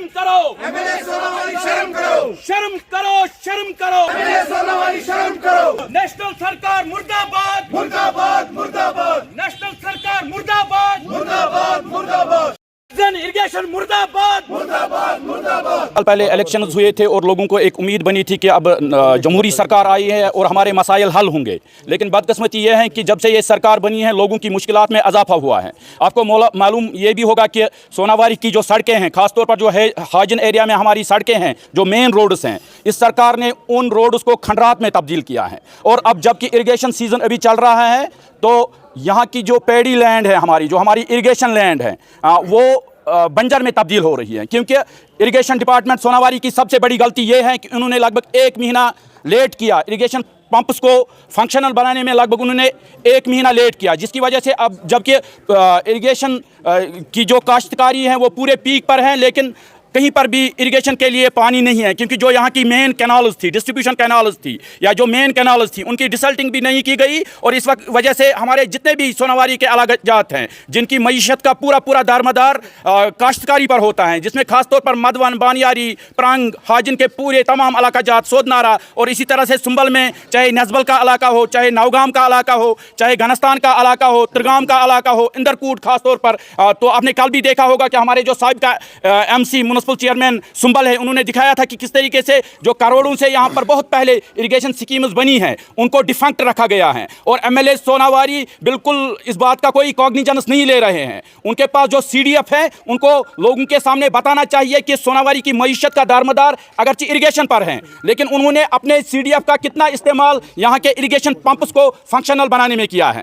शर्म करो, एमएलए सोनावाली शर्म करो, शर्म करो, शर्म करो, एमएलए सोनावाली शर्म करो। नेशनल सरकार मुर्दाबाद, मुर्दाबाद मुर्दाबाद नेशनल सरकार मुर्दाबाद, मुर्दाबाद मुर्दाबाद इरिगेशन मुर्दाबाद, मुर्दाबाद मुर्दाबाद। साल पहले इलेक्शन हुए थे और लोगों को एक उम्मीद बनी थी कि अब जमहूरी सरकार आई है और हमारे मसाइल हल होंगे, लेकिन बदकिस्मती ये है कि जब से ये सरकार बनी है लोगों की मुश्किलात में इजाफा हुआ है। आपको मालूम ये भी होगा कि सोनावारी की जो सड़कें हैं, खासतौर पर जो है हाजिन एरिया में हमारी सड़कें हैं, जो मेन रोड्स हैं, इस सरकार ने उन रोड्स को खंडरात में तब्दील किया है। और अब जबकि इरीगेशन सीज़न अभी चल रहा है तो यहाँ की जो पैडी लैंड है हमारी, जो हमारी इरीगेशन लैंड है, वो बंजर में तब्दील हो रही है। क्योंकि इरिगेशन डिपार्टमेंट सोनावारी की सबसे बड़ी गलती ये है कि उन्होंने लगभग 1 महीना लेट किया। इरिगेशन पंप्स को फंक्शनल बनाने में लगभग उन्होंने 1 महीना लेट किया, जिसकी वजह से अब जबकि इरिगेशन की जो काश्तकारी है वो पूरे पीक पर हैं, लेकिन कहीं पर भी इरिगेशन के लिए पानी नहीं है। क्योंकि जो यहाँ की मेन कैनाल्स थी, डिस्ट्रीब्यूशन कैनाल्स थी या जो मेन कैनाल्स थी, उनकी डिसल्टिंग भी नहीं की गई। और इस वजह से हमारे जितने भी सोनावारी के अलाजात हैं, जिनकी मईशत का पूरा दारमदार काश्तकारी पर होता है, जिसमें खासतौर पर मधवन, बानियारी, प्रांग, हाजिन के पूरे तमाम इलाकाजात, सोदनारा और इसी तरह से सुंबल में चाहे नजबल का इलाका हो, चाहे नवगाम का इलाका हो, चाहे घनस्तान का इलाका हो, त्रिगाम का इलाका हो, इंदरकूट खासतौर पर। तो आपने कल भी देखा होगा कि हमारे जो साहिब का MC चेयरमैन सुंबल है, उन्होंने दिखाया था कि किस तरीके से जो करोड़ों से यहाँ पर बहुत पहले इरिगेशन स्कीम्स बनी हैं उनको डिफंक्ट रखा गया है। और एमएलए सोनावारी बिल्कुल इस बात का कोई कॉग्निजेंस नहीं ले रहे हैं। उनके पास जो CDF है उनको लोगों के सामने बताना चाहिए कि सोनावारी की मईशत का दारमदार अगरचे इरिगेशन पर है, लेकिन उन्होंने अपने CDF का कितना इस्तेमाल यहाँ के इरिगेशन पंप्स को फंक्शनल बनाने में किया है।